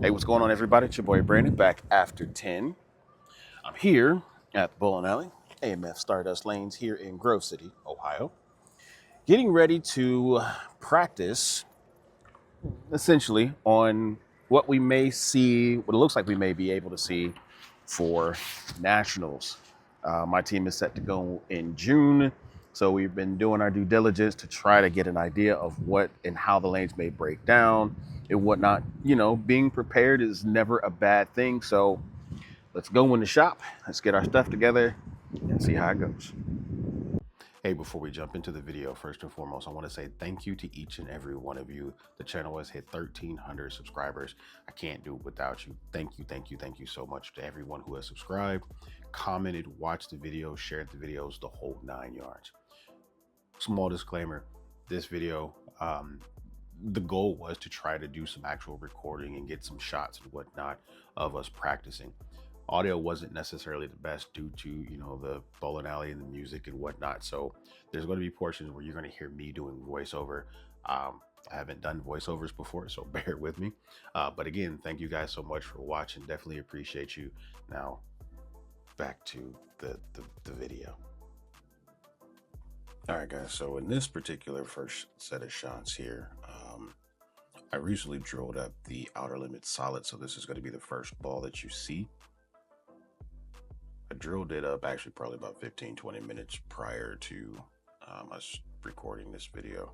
Hey, what's going on, everybody? It's your boy Brandon back after 10. I'm here at the bowling alley, AMF Stardust Lanes here in Grove City, Ohio, getting ready to practice essentially on what we may see, what it looks like we may be able to see for nationals. My team is set to go in June, so we've been doing our due diligence to try to get an idea of what and how the lanes may break down and whatnot. You know, being prepared is never a bad thing, so let's go in the shop, let's get our stuff together and see how it goes. Hey, before we jump into the video, first and foremost, I want to say thank you to each and every one of you. The channel has hit 1,300 subscribers. I can't do it without you. Thank you, thank you, thank you so much to everyone who has subscribed, commented, watched the videos, shared the videos, the whole 9 yards. Small disclaimer, this video, the goal was to try to do some actual recording and get some shots and whatnot of us practicing. Audio wasn't necessarily the best due to, you know, the bowling alley and the music and whatnot. So there's going to be portions where you're going to hear me doing voiceover. I haven't done voiceovers before, so bear with me. But again, thank you guys so much for watching. Definitely appreciate you. Now, back to the video. All right, guys. So in this particular first set of shots here, I recently drilled up the outer limit solid. So this is going to be the first ball that you see. I drilled it up actually probably about 15-20 minutes prior to us recording this video.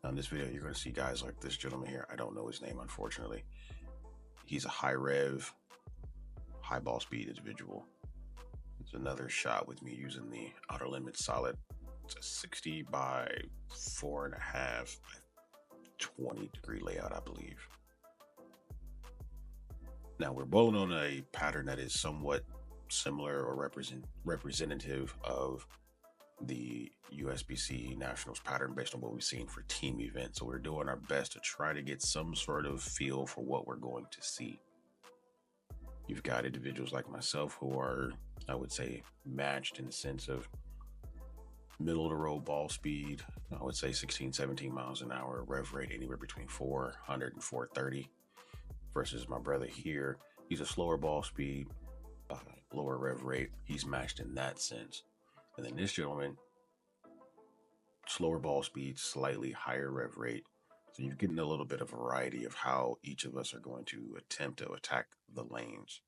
Now in this video, you're going to see guys like this gentleman here. I don't know his name, unfortunately. He's a high rev, high ball speed individual. It's another shot with me using the outer limit solid. It's a 60 by 4.5, 20-degree layout, I believe. Now we're bowling on a pattern that is somewhat similar or representative of the USBC Nationals pattern based on what we've seen for team events. So we're doing our best to try to get some sort of feel for what we're going to see. You've got individuals like myself who are, I would say, matched in the sense of middle of the road ball speed. I would say 16-17 miles an hour, rev rate anywhere between 400 and 430, versus my brother here. He's a slower ball speed, lower rev rate. He's matched in that sense. And then this gentleman, slower ball speed, slightly higher rev rate. So you're getting a little bit of variety of how each of us are going to attempt to attack the lanes.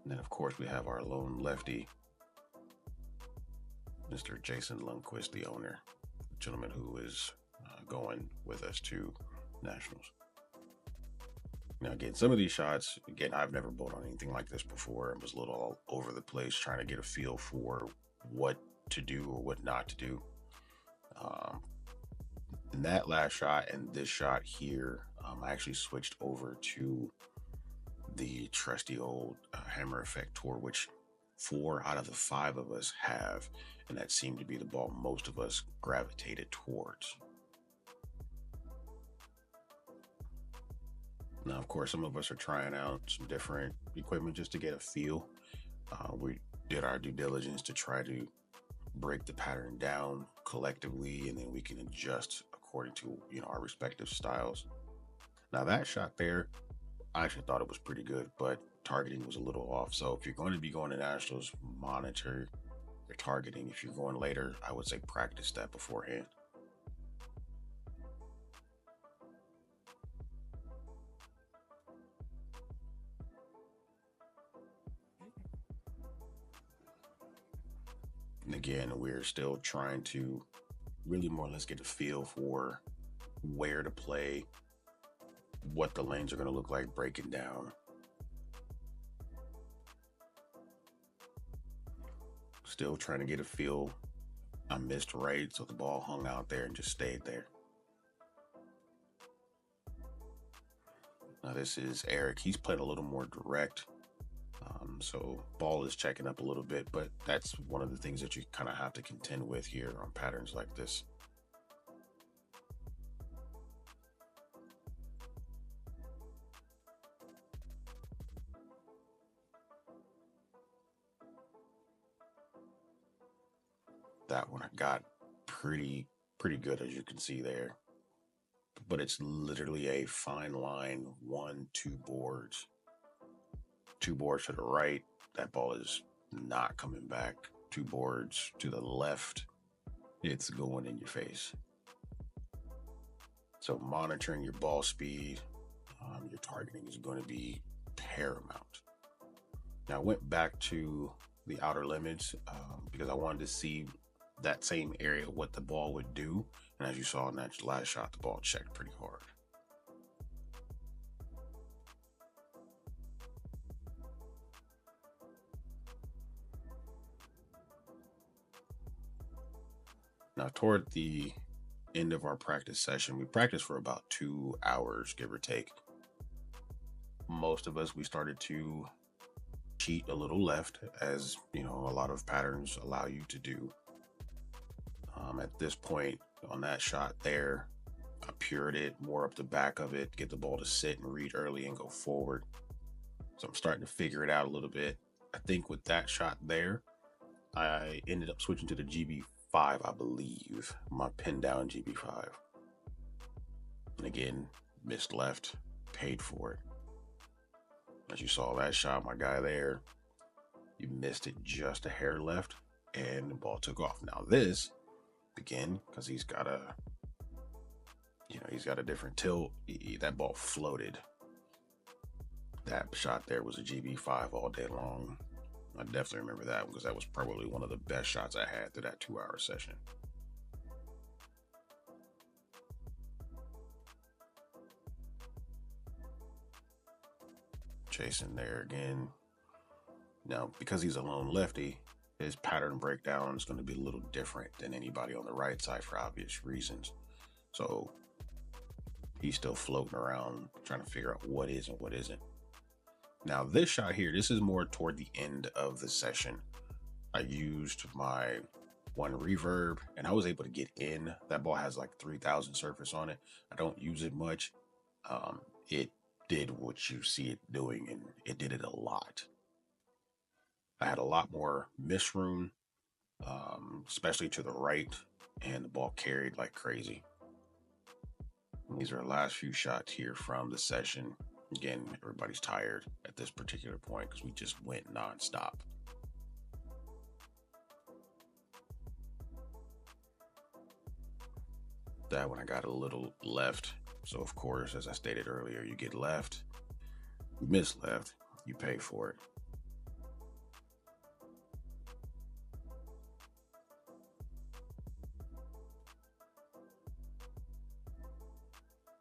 And then of course we have our lone lefty, Mr. Jason Lundquist, the owner, the gentleman who is going with us to Nationals. Now again, some of these shots, again, I've never bowled on anything like this before. I was a little all over the place trying to get a feel for what to do or what not to do. In that last shot and this shot here, I actually switched over to the trusty old hammer effect tour, which 4 out of the 5 of us have, and that seemed to be the ball most of us gravitated towards. Now, of course, some of us are trying out some different equipment just to get a feel. We did our due diligence to try to break the pattern down collectively, and then we can adjust according to, you know, our respective styles. Now that shot there, I actually thought it was pretty good, but targeting was a little off. So if you're going to be going to nationals, monitor your targeting. If you're going later, I would say practice that beforehand. And again, we're still trying to really more or less get a feel for where to play, what the lanes are going to look like breaking down. Still trying to get a feel. I missed right, so the ball hung out there and just stayed there. Now this is Eric. He's played a little more direct. So ball is checking up a little bit, but that's one of the things that you kind of have to contend with here on patterns like this. That one I got pretty good, as you can see there. But it's literally a fine line, 2 boards. 2 boards to the right, that ball is not coming back. 2 boards to the left, it's going in your face. So monitoring your ball speed, your targeting is going to be paramount. Now I went back to the outer limits because I wanted to see that same area, what the ball would do. And as you saw in that last shot, the ball checked pretty hard. Now, toward the end of our practice session, we practiced for about 2 hours, give or take. Most of us, we started to cheat a little left, as you know, a lot of patterns allow you to do. At this point on that shot there, I pured it more up the back of it, get the ball to sit and read early and go forward. So I'm starting to figure it out a little bit. I think with that shot there, I ended up switching to the GB5, I believe, my pin down GB5. And again, missed left, paid for it. As you saw that shot, my guy there, you missed it just a hair left and the ball took off. Now this, again, because he's got a different tilt, that ball floated. That shot there was a GB5 all day long. I definitely remember that because that was probably one of the best shots I had through that 2-hour session. Chasing there again. Now, because he's a lone lefty, his pattern breakdown is going to be a little different than anybody on the right side for obvious reasons. So he's still floating around trying to figure out what is and what isn't. Now this shot here, this is more toward the end of the session. I used my 1 reverb and I was able to get in. That ball has like 3,000 surface on it. I don't use it much. It did what you see it doing, and it did it a lot. I had a lot more miss room, especially to the right, and the ball carried like crazy. And these are the last few shots here from the session. Again, everybody's tired at this particular point because we just went nonstop. That one I got a little left. So of course, as I stated earlier, you get left, you miss left, you pay for it.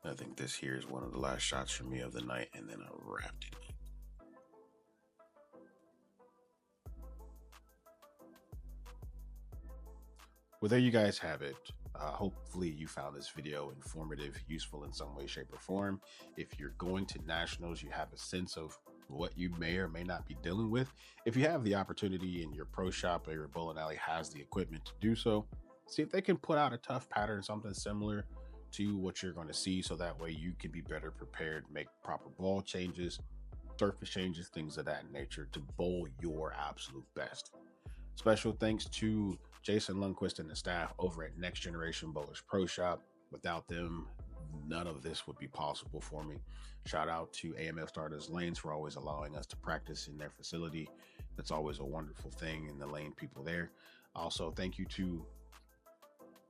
I think this here is one of the last shots for me of the night, and then I wrapped it. Well, there you guys have it. Hopefully you found this video informative, useful in some way, shape, or form. If you're going to nationals, you have a sense of what you may or may not be dealing with. If you have the opportunity and your pro shop or your bowling alley has the equipment to do so, see if they can put out a tough pattern, something similar to what you're going to see, so that way you can be better prepared, make proper ball changes, surface changes, things of that nature to bowl your absolute best. Special thanks to Jason Lundquist and the staff over at Next Generation Bowlers Pro Shop. Without them, none of this would be possible for me. Shout out to AMF Stardust Lanes for always allowing us to practice in their facility. That's always a wonderful thing, in the lane people there. Also, thank you to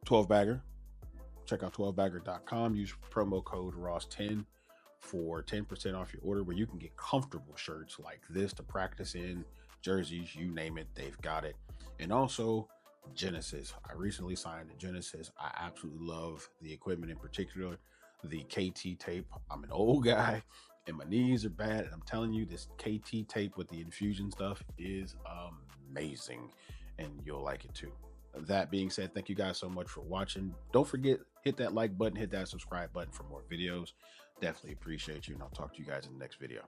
12 Bagger. Check out 12bagger.com. Use promo code ROSS10 for 10% off your order, where you can get comfortable shirts like this to practice in, jerseys, you name it, they've got it. And also Genesis. I recently signed to Genesis. I absolutely love the equipment, in particular the KT tape. I'm an old guy and my knees are bad, and I'm telling you, this KT tape with the infusion stuff is amazing, and you'll like it too. That being said, thank you guys so much for watching. Don't forget, hit that like button, hit that subscribe button for more videos. Definitely appreciate you, and I'll talk to you guys in the next video.